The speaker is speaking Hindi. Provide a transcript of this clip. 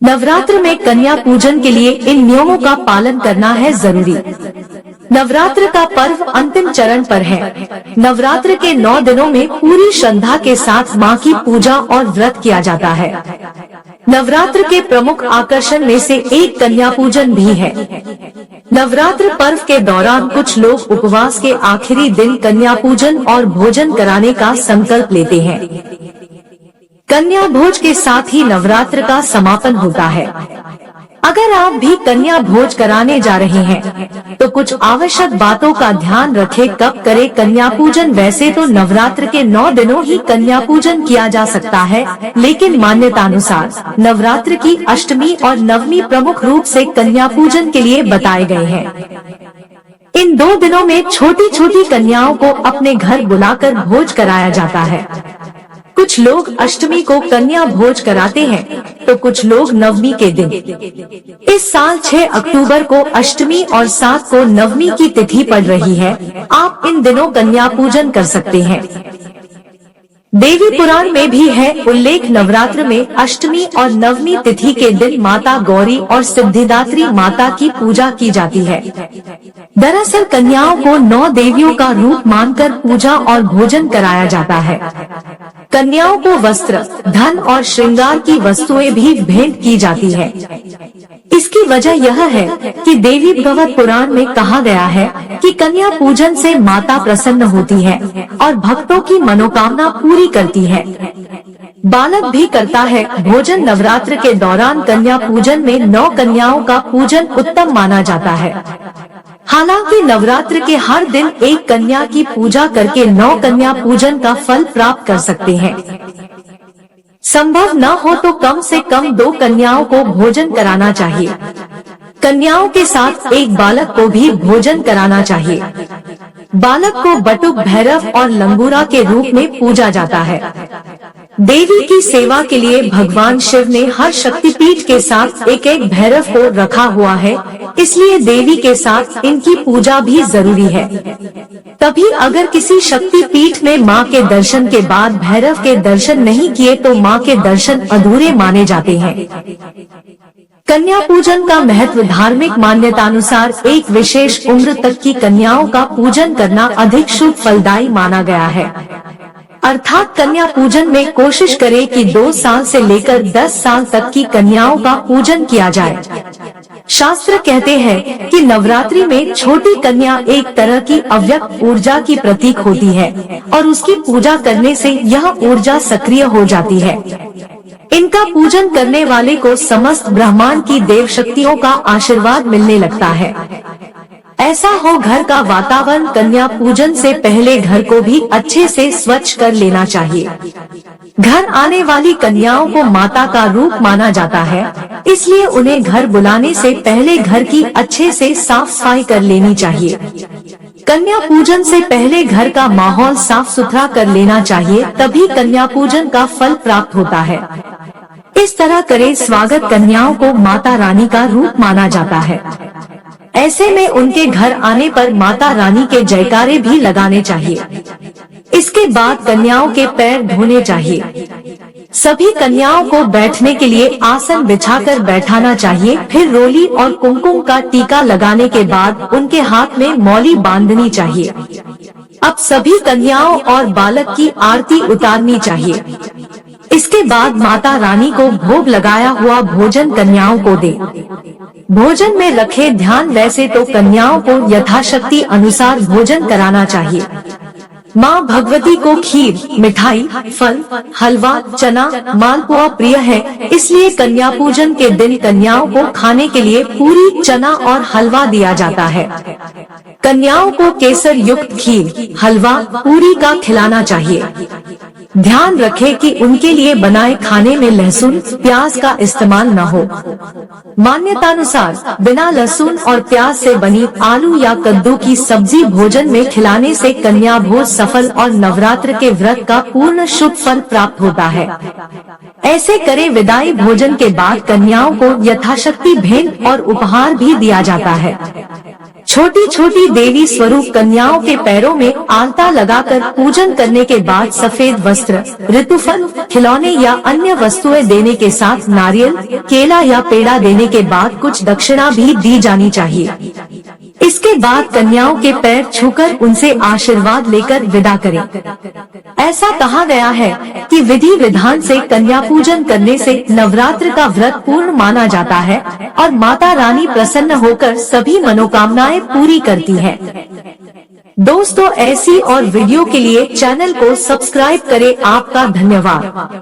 नवरात्र में कन्या पूजन के लिए इन नियमों का पालन करना है जरूरी। नवरात्र का पर्व अंतिम चरण पर है। नवरात्र के 9 दिनों में पूरी श्रद्धा के साथ मां की पूजा और व्रत किया जाता है। नवरात्र के प्रमुख आकर्षण में से एक कन्या पूजन भी है। नवरात्र पर्व के दौरान कुछ लोग उपवास के आखिरी दिन कन्या पूजन और भोजन कराने का संकल्प लेते हैं। कन्या भोज के साथ ही नवरात्र का समापन होता है। अगर आप भी कन्या भोज कराने जा रहे हैं तो कुछ आवश्यक बातों का ध्यान रखें। कब करें कन्या पूजन? वैसे तो नवरात्र के 9 दिनों ही कन्या पूजन किया जा सकता है, लेकिन मान्यतानुसार नवरात्र की अष्टमी और नवमी प्रमुख रूप से कन्या पूजन के लिए बताए गए हैं। इन 2 दिनों में छोटी छोटी कन्याओं को अपने घर बुलाकर भोज कराया जाता है। कुछ लोग अष्टमी को कन्या भोज कराते हैं तो कुछ लोग नवमी के दिन। इस साल 6 अक्टूबर को अष्टमी और 7 को नवमी की तिथि पड़ रही है। आप इन दिनों कन्या पूजन कर सकते हैं। देवी पुराण में भी है उल्लेख। नवरात्र में अष्टमी और नवमी तिथि के दिन माता गौरी और सिद्धिदात्री माता की पूजा की जाती है। दरअसल कन्याओं को 9 देवियों का रूप मानकर पूजा और भोजन कराया जाता है। कन्याओं को वस्त्र, धन और श्रृंगार की वस्तुएं भी भेंट की जाती है। इसकी वजह यह है कि देवी भागवत पुराण में कहा गया है कि कन्या पूजन से माता प्रसन्न होती है और भक्तों की मनोकामना पूरी करती है। बालक भी करता है। भोजन नवरात्र के दौरान कन्या पूजन में 9 कन्याओं का पूजन उत्तम माना जाता है। हालांकि नवरात्र के हर दिन एक कन्या की पूजा करके 9 कन्या पूजन का फल प्राप्त कर सकते हैं। संभव न हो तो कम से कम 2 कन्याओं को भोजन कराना चाहिए। कन्याओं के साथ एक बालक को भी भोजन कराना चाहिए। बालक को बटुक, भैरव और लंगूरा के रूप में पूजा जाता है। देवी की सेवा के लिए भगवान शिव ने हर शक्तिपीठ के साथ एक एक भैरव को रखा हुआ है, इसलिए देवी के साथ इनकी पूजा भी जरूरी है। तभी अगर किसी शक्तिपीठ में मां के दर्शन के बाद भैरव के दर्शन नहीं किए तो मां के दर्शन अधूरे माने जाते हैं। कन्या पूजन का महत्व। धार्मिक मान्यतानुसार एक विशेष उम्र तक की कन्याओं का पूजन करना अधिक शुभ फलदायी माना गया है। अर्थात कन्या पूजन में कोशिश करें कि 2 साल से लेकर 10 साल तक की कन्याओं का पूजन किया जाए। शास्त्र कहते हैं कि नवरात्रि में छोटी कन्या एक तरह की अव्यक्त ऊर्जा की प्रतीक होती है और उसकी पूजा करने से यह ऊर्जा सक्रिय हो जाती है। इनका पूजन करने वाले को समस्त ब्रह्मांड की देव शक्तियों का आशीर्वाद मिलने लगता है। ऐसा हो घर का वातावरण। कन्या पूजन से पहले घर को भी अच्छे से स्वच्छ कर लेना चाहिए। घर आने वाली कन्याओं को माता का रूप माना जाता है, इसलिए उन्हें घर बुलाने से पहले घर की अच्छे से साफ सफाई कर लेनी चाहिए। कन्या पूजन से पहले घर का माहौल साफ सुथरा कर लेना चाहिए, तभी कन्या पूजन का फल प्राप्त होता है। इस तरह करें। स्वागत कन्याओं को माता रानी का रूप माना जाता है। ऐसे में उनके घर आने पर माता रानी के जयकारे भी लगाने चाहिए। इसके बाद कन्याओं के पैर धोने चाहिए। सभी कन्याओं को बैठने के लिए आसन बिछाकर बैठाना चाहिए। फिर रोली और कुमकुम का टीका लगाने के बाद उनके हाथ में मौली बांधनी चाहिए। अब सभी कन्याओं और बालक की आरती उतारनी चाहिए। इसके बाद माता रानी को भोग लगाया हुआ भोजन कन्याओं को दे। भोजन में रखे ध्यान। वैसे तो कन्याओं को यथाशक्ति अनुसार भोजन कराना चाहिए। माँ भगवती को खीर, मिठाई, फल, हलवा, चना, मालपुआ प्रिय है, इसलिए कन्या पूजन के दिन कन्याओं को खाने के लिए पूरी, चना और हलवा दिया जाता है। कन्याओं को केसर युक्त खीर, हलवा, पूरी का खिलाना चाहिए। ध्यान रखें कि उनके लिए बनाए खाने में लहसुन, प्याज का इस्तेमाल न हो। मान्यतानुसार बिना लहसुन और प्याज से बनी आलू या कद्दू की सब्जी भोजन में खिलाने से कन्या भोज सफल और नवरात्र के व्रत का पूर्ण शुभ फल प्राप्त होता है। ऐसे करें। विदाई भोजन के बाद कन्याओं को यथाशक्ति भेंट और उपहार भी दिया जाता है। छोटी छोटी देवी स्वरूप कन्याओं के पैरों में आलता लगाकर पूजन करने के बाद सफेद वस्त्र, ऋतुफल, खिलौने या अन्य वस्तुएं देने के साथ नारियल, केला या पेड़ा देने के बाद कुछ दक्षिणा भी दी जानी चाहिए। इसके बाद कन्याओं के पैर छूकर उनसे आशीर्वाद लेकर विदा करें। ऐसा कहा गया है कि विधि विधान से कन्या पूजन करने से नवरात्र का व्रत पूर्ण माना जाता है और माता रानी प्रसन्न होकर सभी मनोकामनाएं पूरी करती है। दोस्तों, ऐसी और वीडियो के लिए चैनल को सब्सक्राइब करें। आपका धन्यवाद।